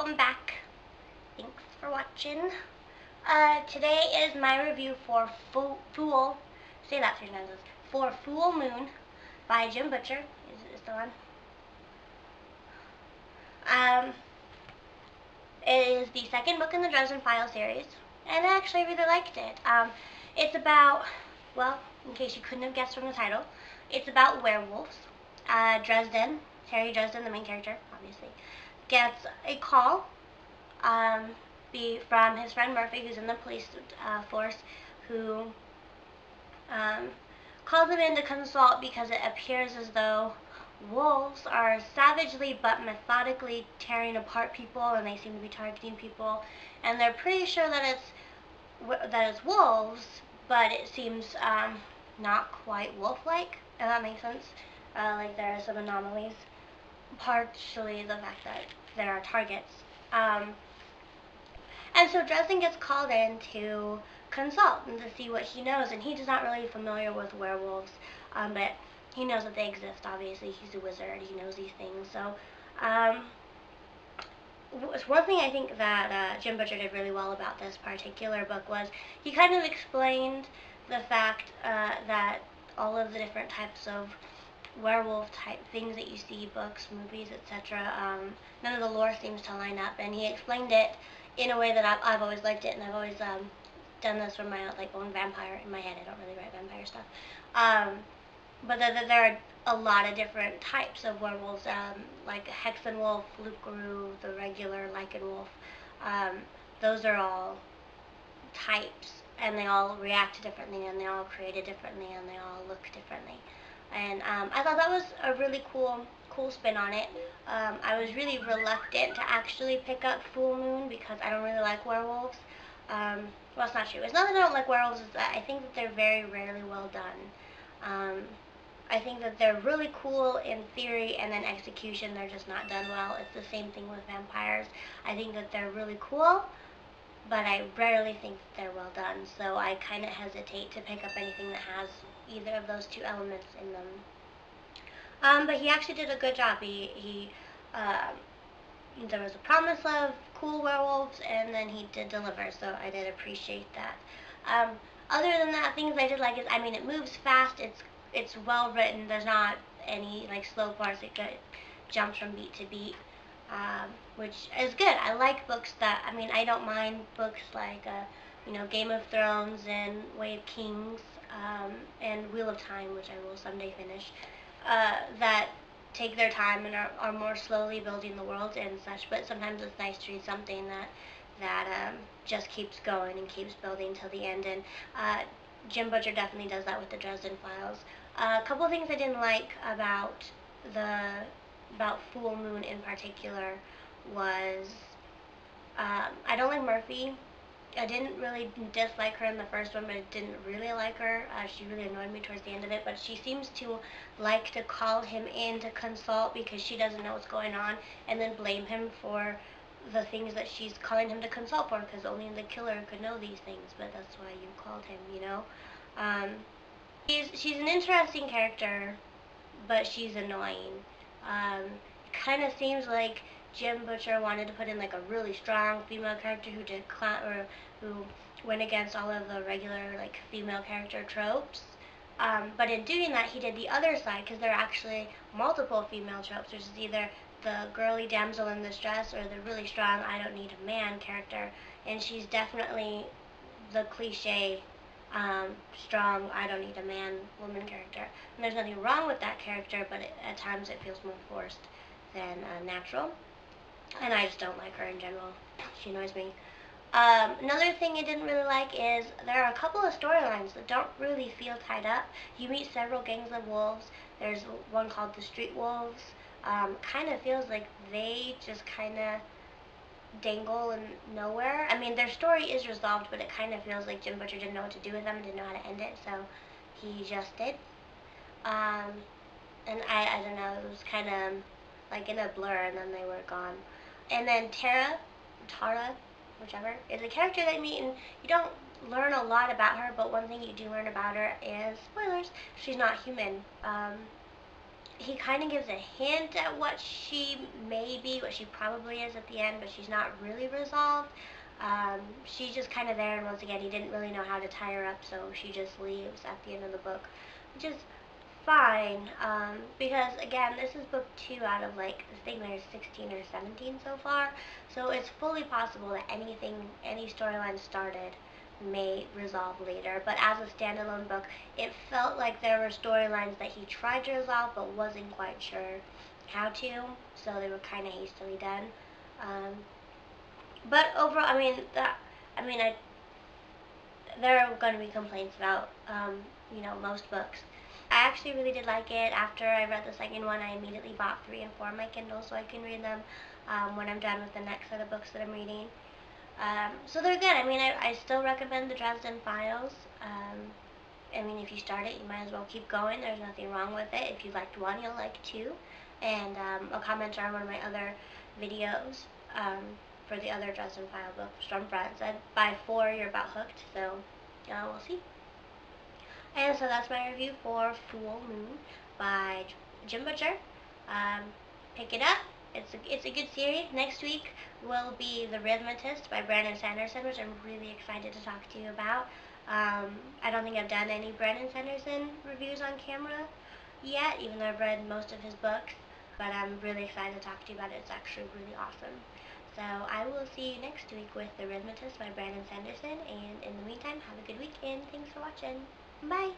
welcome back. Thanks for watching. Today is my review for Full Moon by Jim Butcher. Is the one. It is the second book in the Dresden Files series, and I actually really liked it. It's about, well, in case you couldn't have guessed from the title, it's about werewolves. Terry Dresden, the main character, obviously, gets a call from his friend Murphy, who's in the police force, who calls him in to consult because it appears as though wolves are savagely but methodically tearing apart people, and they seem to be targeting people, and they're pretty sure that it's wolves, but it seems not quite wolf-like, if that makes sense. Like there are some anomalies, partially the fact that there are targets. And so Dresden gets called in to consult and to see what he knows, and he's not really familiar with werewolves, but he knows that they exist. Obviously, he's a wizard, he knows these things. So one thing I think that Jim Butcher did really well about this particular book was he kind of explained the fact that all of the different types of werewolf type things that you see, books, movies, etc., none of the lore seems to line up, and he explained it in a way that I've always liked it, and I've always done this for my own vampire in my head. I don't really write vampire stuff, but there are a lot of different types of werewolves, like Hexenwolf, Lukuru, the regular Lycanwolf. Those are all types, and they all react differently, and they all created differently, and they all look differently. And I thought that was a really cool spin on it. I was really reluctant to actually pick up Full Moon because I don't really like werewolves. Well, it's not true. It's not that I don't like werewolves, it's that I think that they're very rarely well done. I think that they're really cool in theory, and then execution, they're just not done well. It's the same thing with vampires. I think that they're really cool, but I rarely think that they're well done, so I kind of hesitate to pick up anything that has either of those two elements in them. But he actually did a good job. There was a promise of cool werewolves, and then he did deliver, so I did appreciate that. Other than that, things I did like is, it moves fast, it's well written, there's not any slow parts, it jumps from beat to beat, which is good. I like books that, I don't mind books like Game of Thrones and Way of Kings, and Wheel of Time, which I will someday finish, that take their time and are more slowly building the world and such, but sometimes it's nice to read something that just keeps going and keeps building till the end, and Jim Butcher definitely does that with the Dresden Files. A couple of things I didn't like about Full Moon in particular was I don't like Murphy. I didn't really dislike her in the first one, but I didn't really like her. She really annoyed me towards the end of it, but she seems to like to call him in to consult because she doesn't know what's going on, and then blame him for the things that she's calling him to consult for, because only the killer could know these things, but that's why you called him, She's an interesting character, but she's annoying. Kind of seems like Jim Butcher wanted to put in a really strong female character who went against all of the regular female character tropes. But in doing that, he did the other side, because there are actually multiple female tropes, which is either the girly damsel in distress or the really strong I don't need a man character, and she's definitely the cliche strong I don't need a man woman character. And there's nothing wrong with that character, but at times it feels more forced than natural, and I just don't like her in general. She annoys me. Another thing I didn't really like is there are a couple of storylines that don't really feel tied up. You meet several gangs of wolves. There's one called the Street Wolves. Kind of feels like they just kind of dangle in nowhere. Their story is resolved, but it kind of feels like Jim Butcher didn't know what to do with them and didn't know how to end it, so he just did. And I don't know, it was kind of in a blur, and then they were gone. And then Tara, whichever, is a character that you meet, and you don't learn a lot about her, but one thing you do learn about her is, spoilers, she's not human. he kind of gives a hint at what she may be, what she probably is at the end, but she's not really resolved. She's just kind of there, and once again, he didn't really know how to tie her up, so she just leaves at the end of the book, which is fine, because again, this is book 2 out of like, I think there's 16 or 17 so far, so it's fully possible that any storyline started may resolve later, but as a standalone book, it felt like there were storylines that he tried to resolve but wasn't quite sure how to, so they were kind of hastily done. Um, but overall, there are going to be complaints about, most books. I actually really did like it. After I read the second one, I immediately bought 3 and 4 on my Kindle so I can read them when I'm done with the next set of books that I'm reading. So they're good. I still recommend the Dresden Files. If you start it, you might as well keep going. There's nothing wrong with it. If you liked 1, you'll like 2. And I'll comment on one of my other videos for the other Dresden File books from friends. And by 4, you're about hooked. So we'll see. And so that's my review for Full Moon by Jim Butcher. Um, Pick it up. It's a good series. Next week will be The Rhythmatist by Brandon Sanderson, which I'm really excited to talk to you about. I don't think I've done any Brandon Sanderson reviews on camera yet, even though I've read most of his books. But I'm really excited to talk to you about it. It's actually really awesome. So I will see you next week with The Rhythmatist by Brandon Sanderson. And in the meantime, have a good week and thanks for watching. Bye!